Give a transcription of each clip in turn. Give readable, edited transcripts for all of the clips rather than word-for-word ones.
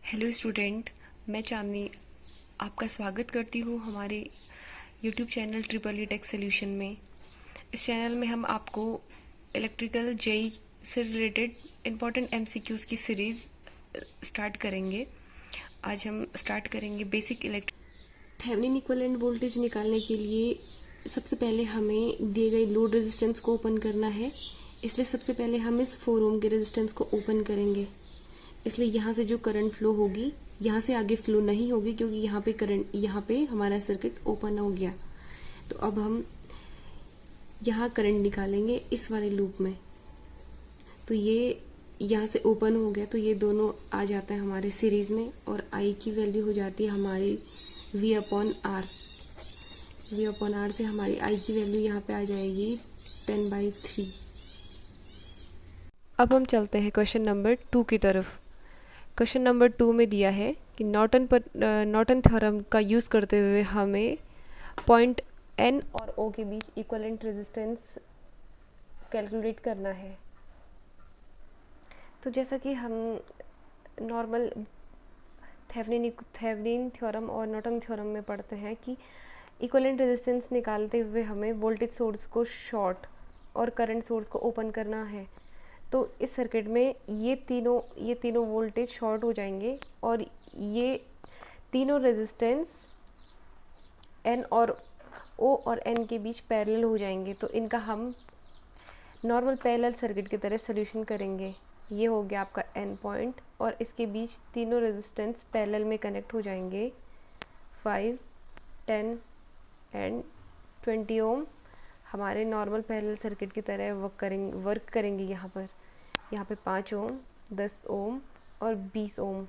Hello student, मैं चांदनी आपका स्वागत करती हूँ हमारे YouTube channel triple E tech solution में। इस चैनल में हम आपको इलेक्ट्रिकल जेई से रिलेटेड इम्पोर्टेंट एमसीक्यूज़ की सीरीज़ स्टार्ट करेंगे। आज हम स्टार्ट करेंगे basic electric Thevenin equivalent voltage निकालने के लिए सबसे पहले हमें दिए गए लोड रेजिस्टेंस को ओपन करना है। इसलिए सबसे पहले हम इस 4 ओम के रेजिस्टेंस को ओपन करेंगे। इसलिए यहाँ से जो करंट फ्लो होगी यहाँ से आगे फ्लो नहीं होगी, क्योंकि यहाँ पे हमारा सर्किट ओपन हो गया। तो अब हम यहाँ करंट निकालेंगे इस वाले लूप में। तो ये यहाँ से ओपन हो गया, तो ये दोनों आ जाता है हमारे सीरीज में, और आई की वैल्यू हो जाती है हमारी V upon R. V upon R से हमारी आई की वैल्यू यहाँ पे आ जाएगी 10/3। अब हम चलते हैं क्वेश्चन नंबर 2 की तरफ। क्वेश्चन नंबर 2 में दिया है कि नॉर्टन थ्योरम का यूज़ करते हुए हमें पॉइंट N और O के बीच इक्विवेलेंट रेजिस्टेंस कैलकुलेट करना है। तो जैसा कि हम नॉर्मल थेवेनिन थ्योरम और नॉर्टन थ्योरम में पढ़ते हैं कि इक्विवेलेंट रेजिस्टेंस निकालते हुए हमें वोल्टेज सोर्स को शॉर्ट और करंट सोर्स को ओपन करना है। तो इस सर्किट में ये तीनों वोल्टेज शॉर्ट हो जाएंगे और ये तीनों रेजिस्टेंस N और O और N के बीच पैरेलल हो जाएंगे। तो इनका हम नॉर्मल पैरेलल सर्किट की तरह सोल्यूशन करेंगे। ये हो गया आपका N पॉइंट, और इसके बीच तीनों रेजिस्टेंस पैरेलल में कनेक्ट हो जाएंगे। 5, 10 एंड 20 ओम हमारे नॉर्मल पैरेलल सर्किट की तरह वर्क करेंगे। यहाँ पे 5 ओम, 10 ओम और 20 ओम।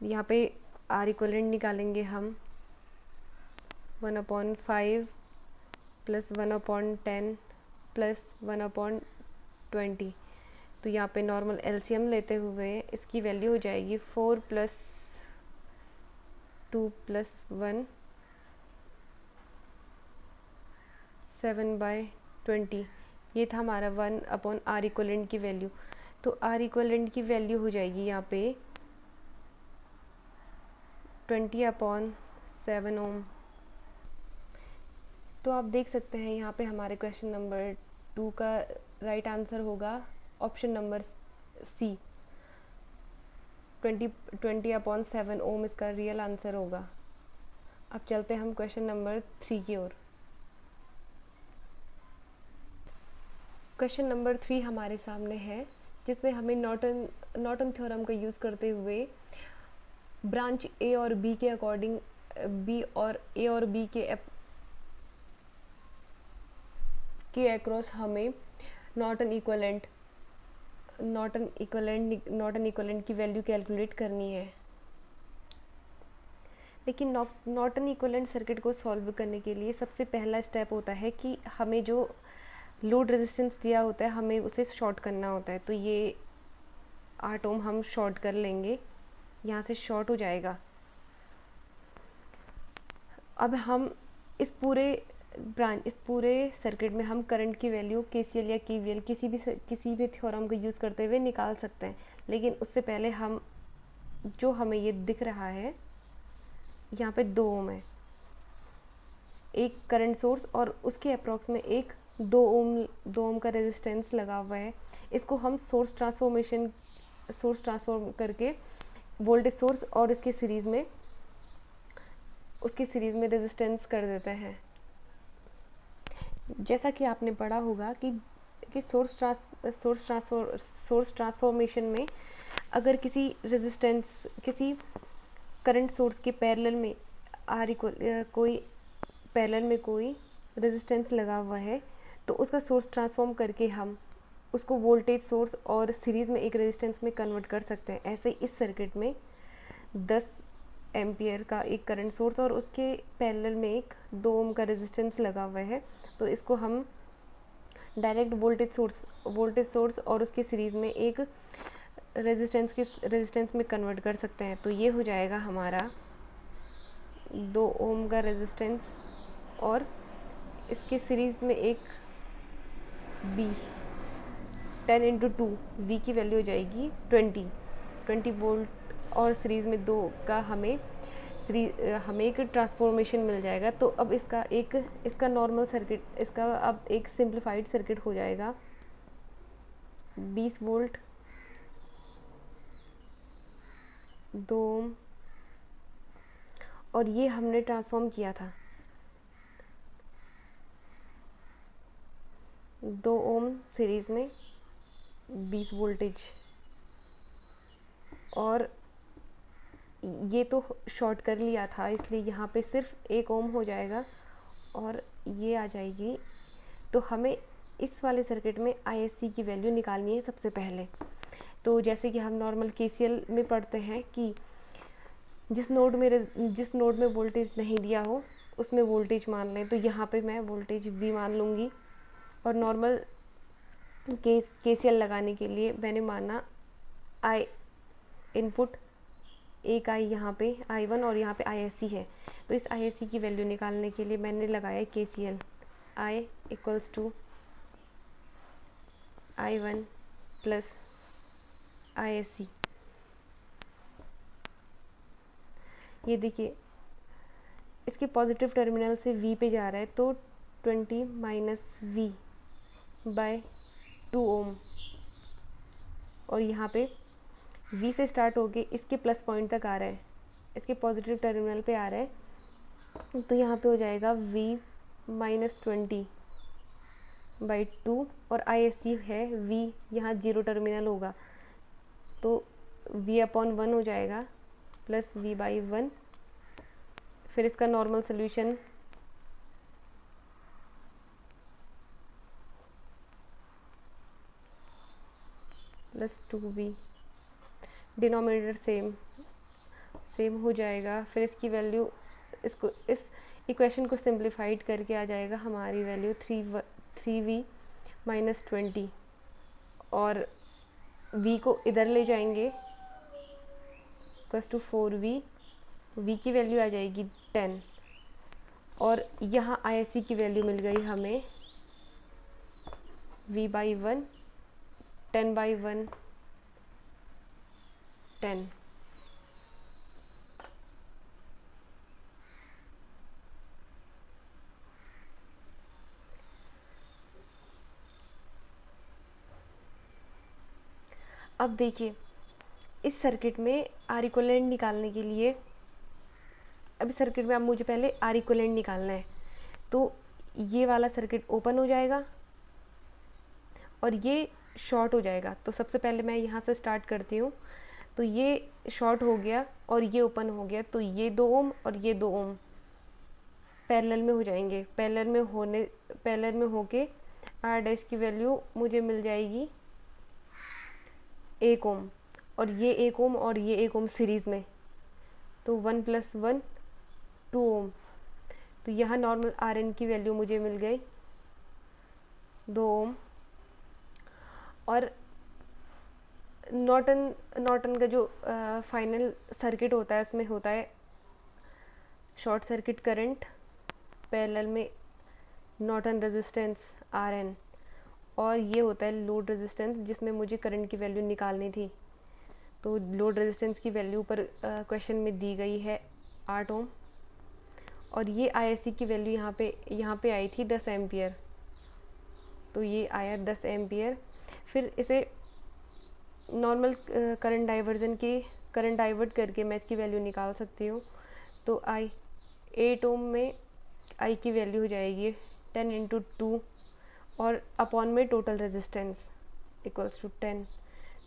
यहाँ पे आर इक्विवेलेंट निकालेंगे हम 1/5 प्लस 1/10 प्लस 1/20। तो यहाँ पे नॉर्मल एलसीएम लेते हुए इसकी वैल्यू हो जाएगी 4 + 2 + 1 7/20। ये था हमारा 1/R इक्विवेलेंट की वैल्यू। तो R इक्विवेलेंट की वैल्यू हो जाएगी यहाँ पे 20/7 ओम। तो आप देख सकते हैं यहाँ पे हमारे क्वेश्चन नंबर 2 का राइट आंसर होगा ऑप्शन नंबर सी। 20/7 ओम इसका रियल आंसर होगा। अब चलते हैं हम क्वेश्चन नंबर 3 की ओर। क्वेश्चन नंबर 3 हमारे सामने है, जिसमें हमें नॉर्टन थ्योरम का यूज़ करते हुए ब्रांच ए और बी के अकॉर्डिंग ए और बी के अक्रॉस हमें नॉर्टन इक्विवेलेंट की वैल्यू कैलकुलेट करनी है। लेकिन नॉर्टन इक्विवेलेंट सर्किट को सॉल्व करने के लिए सबसे पहला स्टेप होता है कि हमें जो लोड रेजिस्टेंस दिया होता है हमें उसे शॉर्ट करना होता है। तो ये 8 ओम हम शॉर्ट कर लेंगे, यहाँ से शॉर्ट हो जाएगा। अब हम इस पूरे सर्किट में हम करंट की वैल्यू केसीएल या केवीएल किसी भी थ्योरम का यूज़ करते हुए निकाल सकते हैं। लेकिन उससे पहले हमें ये दिख रहा है, यहाँ पे 2 ओम है, एक करंट सोर्स और उसके अप्रॉक्स में एक 2 ओम का रेजिस्टेंस लगा हुआ है। इसको हम सोर्स ट्रांसफॉर्म करके वोल्टेज सोर्स और उसके सीरीज में रेजिस्टेंस कर देते हैं। जैसा कि आपने पढ़ा होगा कि सोर्स ट्रांसफॉर्मेशन में अगर किसी करंट सोर्स के पैरेलल में कोई रेजिस्टेंस लगा हुआ है, तो उसका सोर्स ट्रांसफॉर्म करके हम उसको वोल्टेज सोर्स और सीरीज़ में एक रेजिस्टेंस में कन्वर्ट कर सकते हैं। ऐसे इस सर्किट में 10 एम्पियर का एक करंट सोर्स और उसके पैरेलल में एक 2 ओम का रेजिस्टेंस लगा हुआ है। तो इसको हम डायरेक्ट वोल्टेज सोर्स और उसकी सीरीज़ में एक रेजिस्टेंस में कन्वर्ट कर सकते हैं। तो ये हो जाएगा हमारा 2 ओम का रेजिस्टेंस और इसके सीरीज़ में एक 10 10 इंटू 2, वी की वैल्यू हो जाएगी 20 वोल्ट, और सीरीज़ में 2 का हमें एक ट्रांसफॉर्मेशन मिल जाएगा। तो अब इसका नॉर्मल सर्किट, इसका अब एक सिंप्लीफाइड सर्किट हो जाएगा 20 वोल्ट, 2 ओम, और ये हमने ट्रांसफॉर्म किया था 2 ओम सीरीज़ में 20 वोल्टेज, और ये तो शॉर्ट कर लिया था, इसलिए यहाँ पे सिर्फ 1 ओम हो जाएगा और ये आ जाएगी। तो हमें इस वाले सर्किट में ISC की वैल्यू निकालनी है सबसे पहले। तो जैसे कि हम नॉर्मल KCL में पढ़ते हैं कि जिस नोड में वोल्टेज नहीं दिया हो उसमें वोल्टेज मान लें, तो यहाँ पे मैं वोल्टेज V मान लूँगी, और नॉर्मल KCL लगाने के लिए मैंने माना I इनपुट, एक I यहाँ पे I1 और यहाँ पे ISC है। तो इस ISC की वैल्यू निकालने के लिए मैंने लगाया KCL, I equals to I1 plus ISC। ये देखिए इसके पॉजिटिव टर्मिनल से V पे जा रहा है, तो 20 माइनस V बाय 2 ओम, और यहाँ पे V से स्टार्ट होके इसके प्लस पॉइंट तक आ रहा है, इसके पॉजिटिव टर्मिनल पे आ रहा है, तो यहाँ पे हो जाएगा V माइनस 20 बाई 2, और ISC है V, यहाँ 0 टर्मिनल होगा तो V अपॉन 1 हो जाएगा प्लस V बाई 1। फिर इसका normal solution plus 2V, denominator same हो जाएगा। फिर इसकी वैल्यू, इस इक्वेशन को सिंप्लीफाइड करके आ जाएगा हमारी वैल्यू 3V माइनस 20, और V को इधर ले जाएंगे प्लस टू 4V, V की वैल्यू आ जाएगी 10, और यहाँ ISC की वैल्यू मिल गई हमें V बाई 1, 10 बाई 1 10। अब देखिए इस सर्किट में आर इक्विवेलेंट निकालने के लिए, अभी सर्किट में अब मुझे पहले आर इक्विवेलेंट निकालना है। तो ये वाला सर्किट ओपन हो जाएगा और ये शॉर्ट हो जाएगा। तो सबसे पहले मैं यहाँ से स्टार्ट करती हूँ। तो ये शॉर्ट हो गया और ये ओपन हो गया, तो ये 2 ओम और ये 2 ओम पैरेलल में हो जाएंगे। पैरेलल में होके आर डैश की वैल्यू मुझे मिल जाएगी 1 ओम, और ये 1 ओम और ये 1 ओम सीरीज़ में, तो 1 प्लस 1 2 ओम। तो यहाँ नॉर्मल आर एन की वैल्यू मुझे मिल गई 2 ओम। और नॉर्टन का जो फाइनल सर्किट होता है उसमें होता है शॉर्ट सर्किट करंट, पैरेलल में नॉर्टन रेजिस्टेंस आर एन, और ये होता है लोड रेजिस्टेंस जिसमें मुझे करंट की वैल्यू निकालनी थी। तो लोड रेजिस्टेंस की वैल्यू पर क्वेश्चन में दी गई है 8 ओम, और ये ISC की वैल्यू यहाँ पे आई थी 10 एम्पियर, तो ये आया 10 एम्पियर। फिर इसे नॉर्मल करंट डाइवर्ट करके मैं इसकी वैल्यू निकाल सकती हूँ। तो 8 ओम में I की वैल्यू हो जाएगी 10 इंटू 2, और अपॉन में टोटल रेजिस्टेंस इक्वल्स टू 10।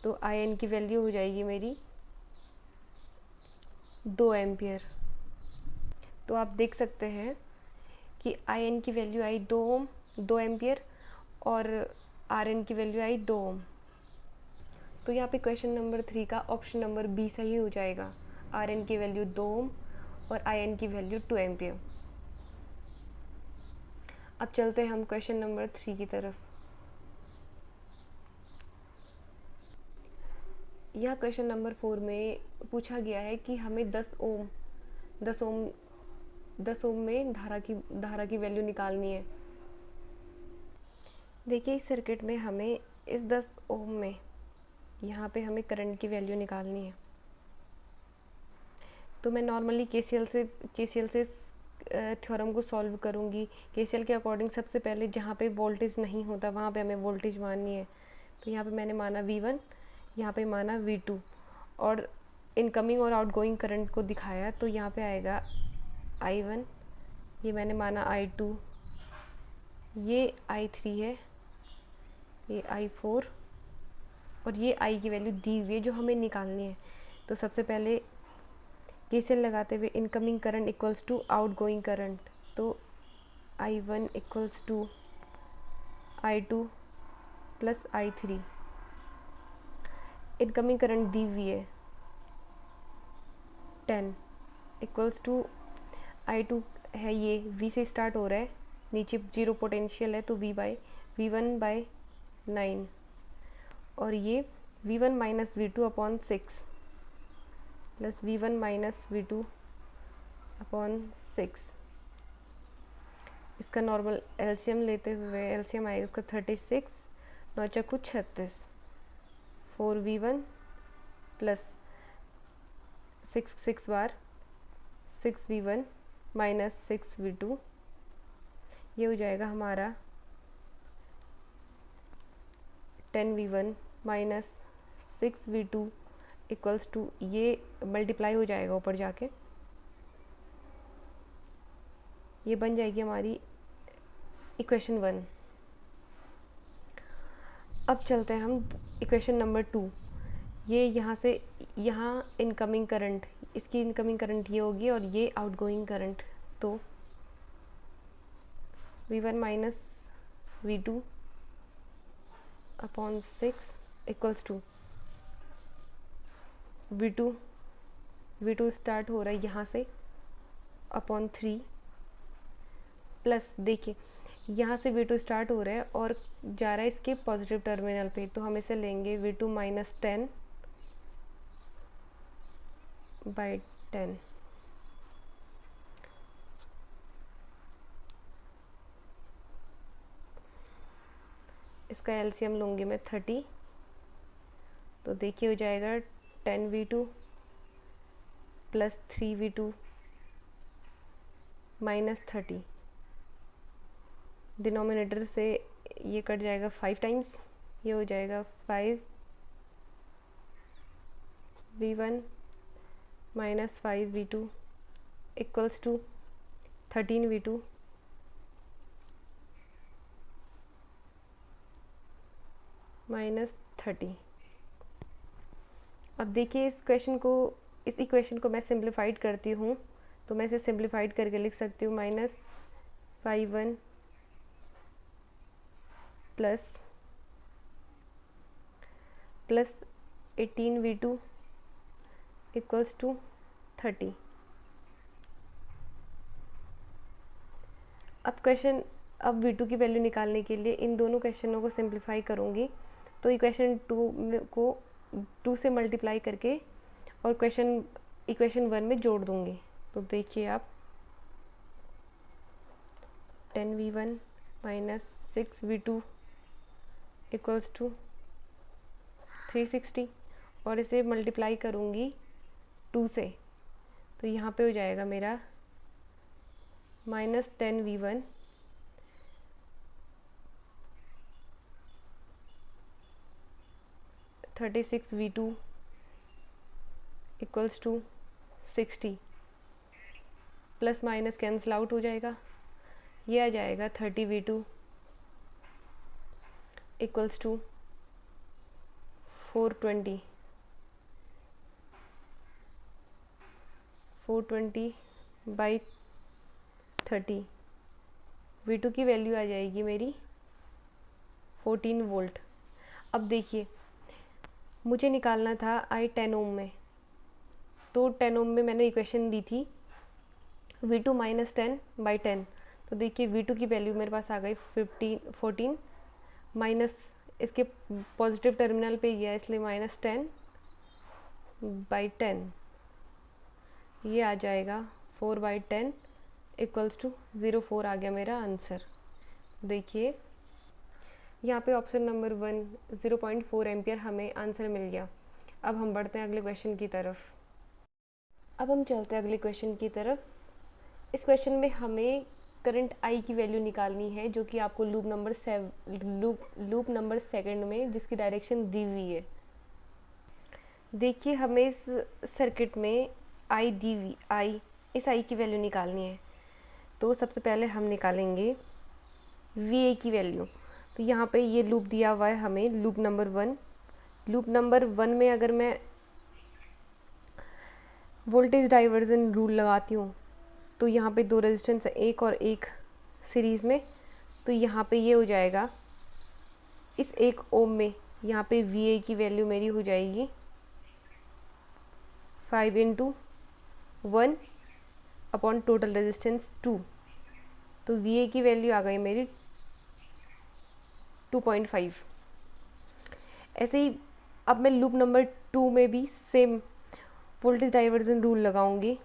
तो IN की वैल्यू हो जाएगी मेरी 2 एम्पियर। तो आप देख सकते हैं कि IN की वैल्यू आई 2 ओम 2 एम्पियर, और RN की वैल्यू आई 2 ओम। तो यहाँ पे क्वेश्चन नंबर 3 का ऑप्शन नंबर बी सही हो जाएगा। RN की वैल्यू 2 ओम और IN की वैल्यू 2 एम्पियर। अब चलते हैं हम क्वेश्चन नंबर 3 की तरफ। यह क्वेश्चन नंबर 4 में पूछा गया है कि हमें 10 ओम में धारा की वैल्यू निकालनी है। देखिए इस सर्किट में हमें इस 10 ओम में यहाँ पे हमें करंट की वैल्यू निकालनी है। तो मैं नॉर्मली केसीएल से थ्योरम को सॉल्व करूँगी। केसीएल के अकॉर्डिंग सबसे पहले जहाँ पे वोल्टेज नहीं होता वहाँ पे हमें वोल्टेज माननी है। तो यहाँ पे मैंने माना V1, यहाँ पे माना V2 और इनकमिंग और आउटगोइंग करंट को दिखाया। तो यहाँ पे आएगा I1, ये मैंने माना I2, ये I3 है, ये I4 और ये I की वैल्यू दी हुई है जो हमें निकालनी है। तो सबसे पहले केसीएल लगाते हुए incoming current equals to outgoing current, तो I1 equals to I2 plus I3। Incoming current दी हुई है 10 इक्वल्स टू I2 है, ये V से स्टार्ट हो रहा है, नीचे जीरो पोटेंशियल है तो V1 बाय 9 और ये V1 minus V2 upon 6 plus V1 minus V2 upon 6। इसका नॉर्मल एलसीएम लेते हुए एलसीएम आएगा इसका 36, 9 चक्कू 36, 4V1 प्लस 6 बार 6V1 माइनस 6V2, ये हो जाएगा हमारा 10V1 minus 6V2 equals to, ये मल्टीप्लाई हो जाएगा ऊपर जाके, ये बन जाएगी हमारी इक्वेशन 1। अब चलते हैं हम इक्वेशन नंबर 2। ये यहाँ से यहाँ इनकमिंग करंट, इसकी इनकमिंग करंट ये होगी और ये आउटगोइंग करंट, तो V1 minus V2 upon 6 equals to V2 start हो रहा है यहाँ से अपॉन 3 प्लस, देखिए यहाँ से V2 स्टार्ट हो रहा है और जा रहा है इसके पॉजिटिव टर्मिनल पे, तो हम इसे लेंगे V2 माइनस 10 बाई 10। इसका एलसीएम लूँगी मैं 30, तो देखिए हो जाएगा 10V2 plus 3V2 minus 30। Denominator से ये कट जाएगा 5 टाइम्स, ये हो जाएगा 5V1 minus 5V2 equals to 13V2 minus 30। अब देखिए इस इक्वेशन को मैं सिंप्लीफाइड करती हूँ, तो मैं इसे सिंप्लीफाइड करके लिख सकती हूँ minus 5V1 plus 18V2 equals to 30। अब V2 की वैल्यू निकालने के लिए इन दोनों क्वेश्चनों को सिंप्लीफाई करूँगी, तो इक्वेशन 2 को 2 से मल्टीप्लाई करके और इक्वेशन 1 में जोड़ दूँगी। तो देखिए आप 10V1 minus 6V2 equals to 360 और इसे मल्टीप्लाई करूँगी 2 से, तो यहाँ पे हो जाएगा मेरा minus 10V1 36V2 equals to 60, plus minus cancel out हो जाएगा, ये आ जाएगा 30V2 equals to 420 by 30। V2 की वैल्यू आ जाएगी मेरी 14 वोल्ट। अब देखिए मुझे निकालना था I10 ओम में, तो 10 ओम में मैंने इक्वेशन दी थी V2 माइनस 10 बाई 10, तो देखिए V2 की वैल्यू मेरे पास आ गई 14 माइनस, इसके पॉजिटिव टर्मिनल पे गया इसलिए माइनस 10 बाई 10, ये आ जाएगा 4 बाई 10 इक्वल्स टू 0.4 आ गया मेरा आंसर। देखिए यहाँ पे ऑप्शन नंबर 1 0.4 एम्पियर हमें आंसर मिल गया। अब हम बढ़ते हैं अगले क्वेश्चन की तरफ। अब हम चलते हैं अगले क्वेश्चन की तरफ। इस क्वेश्चन में हमें करंट आई की वैल्यू निकालनी है, जो कि आपको लूप नंबर सेकंड में जिसकी डायरेक्शन दी हुई है। देखिए, हमें इस सर्किट में इस आई की वैल्यू निकालनी है। तो सबसे पहले हम निकालेंगे वी ए की वैल्यू। तो यहाँ पे ये लूप दिया हुआ है हमें, लूप नंबर 1। लूप नंबर 1 में अगर मैं वोल्टेज डाइवर्जन रूल लगाती हूँ तो यहाँ पे 2 रेजिस्टेंस है, एक और एक सीरीज़ में। तो यहाँ पे ये हो जाएगा, इस 1 ओम में यहाँ पे वी ए की वैल्यू मेरी हो जाएगी 5 × 1 अपॉन टोटल रेजिस्टेंस 2। तो वी ए की वैल्यू आ गई मेरी 2.5। ऐसे ही अब मैं लूप नंबर 2 में भी सेम वोल्टेज डाइवर्जन रूल लगाऊंगी।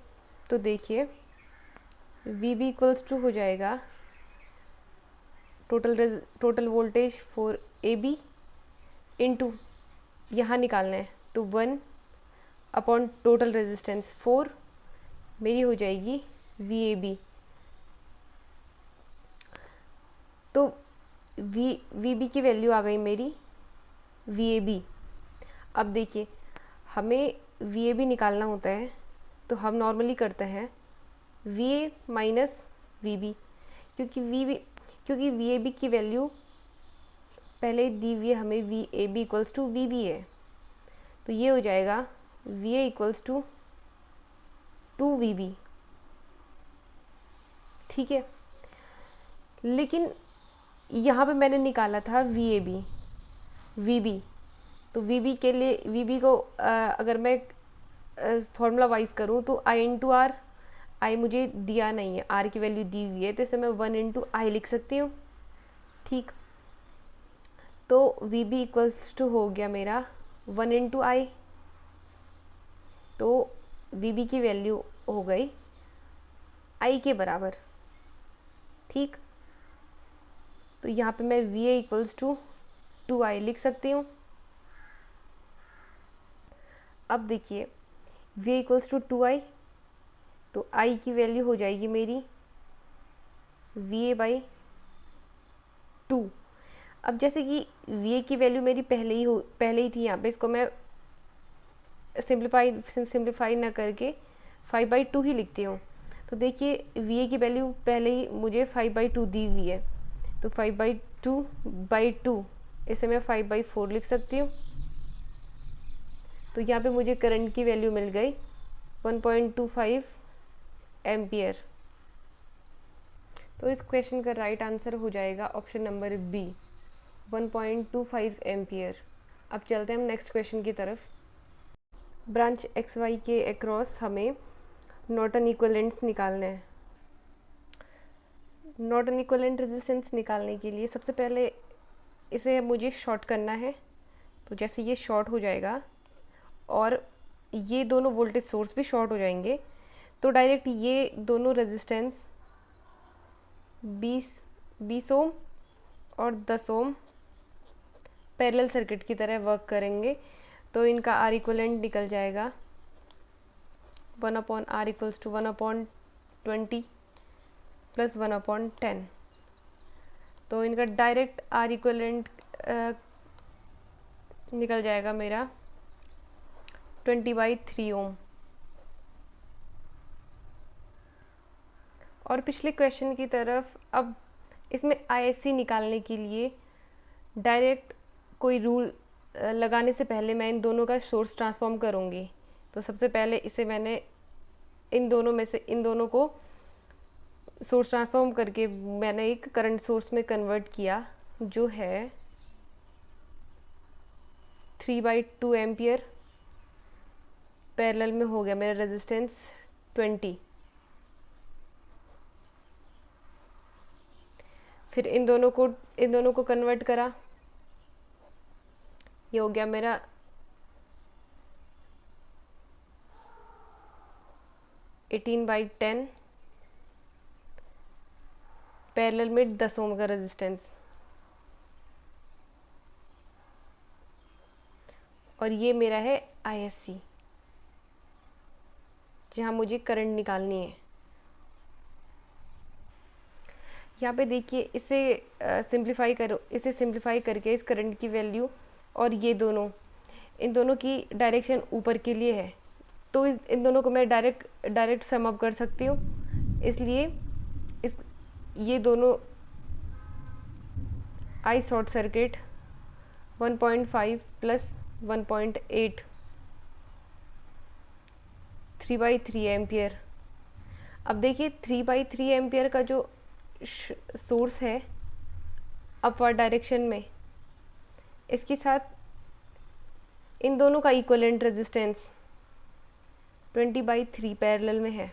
तो देखिए, वी बी इक्वल्स टू हो जाएगा total voltage for A B into, यहाँ निकालना है तो 1 अपॉन टोटल रेजिस्टेंस 4 मेरी हो जाएगी वी ए बी। तो वी बी की वैल्यू आ गई मेरी वी ए बी। अब देखिए, हमें वी ए बी निकालना होता है तो हम नॉर्मली करते हैं V A minus V B, क्योंकि वी ए बी की वैल्यू पहले दी हुई है हमें, V A B equals to V B है। तो ये हो जाएगा V A equals to 2 V B. ठीक है, लेकिन यहाँ पे मैंने निकाला था वी बी। तो वी बी के लिए, वी बी को अगर मैं फॉर्मूला वाइज करूँ तो आई इंटू आर, आई मुझे दिया नहीं है, आर की वैल्यू दी हुई है, तो इसे मैं 1 इंटू आई लिख सकती हूँ। ठीक, तो वी बी इक्वल्स टू हो गया मेरा 1 इंटू आई। तो वी बी की वैल्यू हो गई आई के बराबर। ठीक, तो यहाँ पे मैं we A equals to 2i लिख सकती हूँ। अब देखिए, v इक्वल्स टू 2i, तो i की वैल्यू हो जाएगी मेरी va/2। अब जैसे कि va की वैल्यू मेरी पहले ही थी, यहाँ पे इसको मैं सिंप्लीफाई ना करके 5/2 ही लिखती हूँ। तो देखिए, va की वैल्यू पहले ही मुझे 5/2 दी हुई है, तो 5/2 इसे मैं 5/4 लिख सकती हूँ। तो यहाँ पे मुझे करंट की वैल्यू मिल गई 1.25 एम्पियर। तो इस क्वेश्चन का राइट आंसर हो जाएगा ऑप्शन नंबर बी, 1.25 एम्पियर। अब चलते हैं हम नेक्स्ट क्वेश्चन की तरफ। ब्रांच एक्स वाई के अक्रॉस हमें नॉर्टन इक्विवेलेंट्स निकालने हैं। नॉर्टन इक्विवेलेंट रेजिस्टेंस निकालने के लिए सबसे पहले इसे मुझे शॉर्ट करना है। तो जैसे ये शॉर्ट हो जाएगा और ये दोनों वोल्टेज सोर्स भी शॉर्ट हो जाएंगे, तो डायरेक्ट ये दोनों रेजिस्टेंस 20 ओम और 10 ओम पैरेलल सर्किट की तरह वर्क करेंगे। तो इनका आर इक्विवेलेंट निकल जाएगा 1/r इक्वल्स टू 1/20 प्लस 1/10। तो इनका डायरेक्ट आर इक्विवेलेंट निकल जाएगा मेरा 20/3 ओम। और पिछले क्वेश्चन की तरफ, अब इसमें आईएससी निकालने के लिए डायरेक्ट कोई रूल लगाने से पहले मैं इन दोनों का सोर्स ट्रांसफॉर्म करूँगी। तो सबसे पहले इसे मैंने इन दोनों को सोर्स ट्रांसफॉर्म करके मैंने एक करंट सोर्स में कन्वर्ट किया, जो है 3/2 एम्पियर। पैरेलल में हो गया मेरा रेजिस्टेंस 20। फिर इन दोनों को कन्वर्ट करा, ये हो गया मेरा 18/10 पैरेलल में 10 ओम का रेजिस्टेंस। और ये मेरा है ISC, जहाँ मुझे करंट निकालनी है। यहाँ पे देखिए, इसे सिंप्लीफाई करके इस करंट की वैल्यू और ये दोनों, इन दोनों की डायरेक्शन ऊपर के लिए है, तो इन दोनों को मैं डायरेक्ट सम अप कर सकती हूँ। इसलिए ये दोनों आई शॉर्ट सर्किट 1.5 प्लस 1.8 3/3 एम्पियर। अब देखिए 3/3 एम्पियर का जो सोर्स है अपवर्ड डायरेक्शन में, इसके साथ इन दोनों का इक्विवेलेंट रेजिस्टेंस 20/3 पैरेलल में है,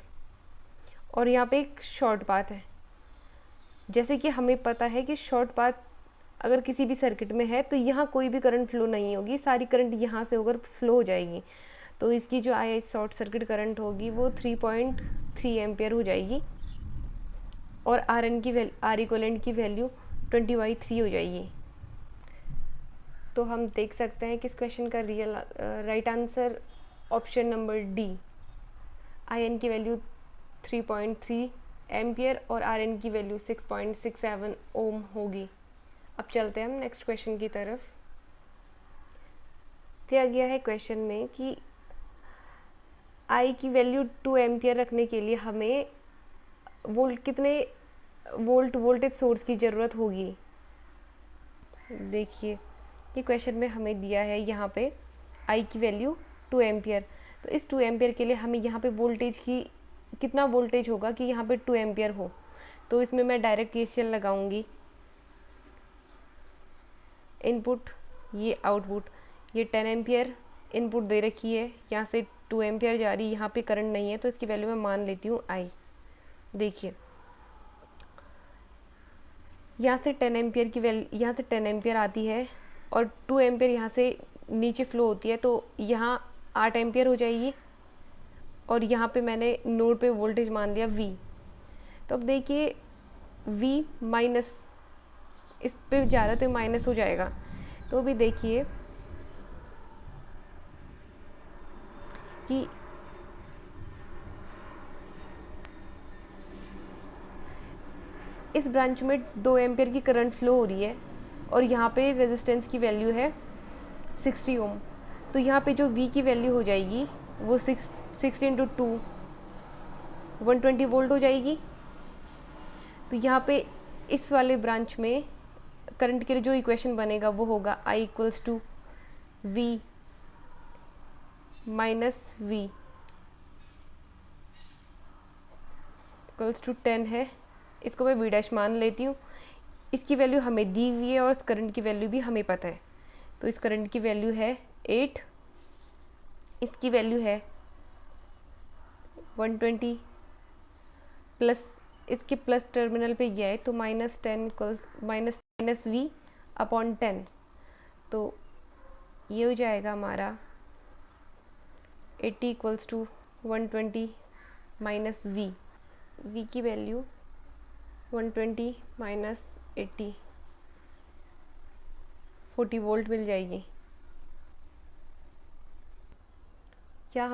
और यहाँ पे एक शॉर्ट पाथ है। जैसे कि हमें पता है कि शॉर्ट पाथ अगर किसी भी सर्किट में है तो यहाँ कोई भी करंट फ्लो नहीं होगी, सारी करंट यहाँ से होकर फ्लो हो जाएगी। तो इसकी जो आई शॉर्ट सर्किट करंट होगी वो 3.3 एम्पियर हो जाएगी, और आर इक्विवेलेंट की वैल्यू 20/3 हो जाएगी। तो हम देख सकते हैं कि इस क्वेश्चन का right answer option number D, I N की वैल्यू 3.3 एम्पियर और आर एन की वैल्यू 6.67 ओम होगी। अब चलते हैं हम नेक्स्ट क्वेश्चन की तरफ। दिया गया है क्वेश्चन में कि आई की वैल्यू 2 एम्पियर रखने के लिए हमें कितने वोल्टेज सोर्स की ज़रूरत होगी। देखिए ये क्वेश्चन में हमें दिया है यहाँ पे आई की वैल्यू 2 एम्पियर, तो इस 2 एम्पियर के लिए हमें यहाँ पे वोल्टेज की कितना वोल्टेज होगा कि यहाँ पे 2 एम्पियर हो। तो इसमें मैं डायरेक्ट KCL लगाऊंगी। इनपुट ये आउटपुट, ये 10 एम्पियर इनपुट दे रखी है, यहाँ से 2 एम्पियर जा रही है, यहाँ पे करंट नहीं है, तो इसकी वैल्यू मैं मान लेती हूँ आई। देखिए यहाँ से 10 एम्पियर की वैल्यू, यहाँ से 10 एम्पियर आती है और 2 एम्पियर यहाँ से नीचे फ्लो होती है, तो यहाँ 8 एम्पियर हो जाएगी, और यहाँ पे मैंने नोड पे वोल्टेज मान लिया V। तो अब देखिए V माइनस, इस पे जा रहा है तो माइनस हो जाएगा। तो भी देखिए कि इस ब्रांच में 2 एम्पियर की करंट फ्लो हो रही है, और यहाँ पे रेजिस्टेंस की वैल्यू है 60 ओम। तो यहाँ पे जो V की वैल्यू हो जाएगी वो 60 × 2 120 वोल्ट हो जाएगी। तो यहाँ पे इस वाले ब्रांच में करंट के लिए जो इक्वेशन बनेगा वो होगा I = V माइनस V = 10 है। इसको मैं V' मान लेती हूँ। इसकी वैल्यू हमें दी हुई है और इस करंट की वैल्यू भी हमें पता है। तो इस करंट की वैल्यू है 8, इसकी वैल्यू है 120, प्लस इसके प्लस टर्मिनल पे ये है, तो -V/10। तो ये हो जाएगा हमारा 80 = 120 - V। V की वैल्यू 120 - 80 40 वोल्ट मिल जाएगी। क्या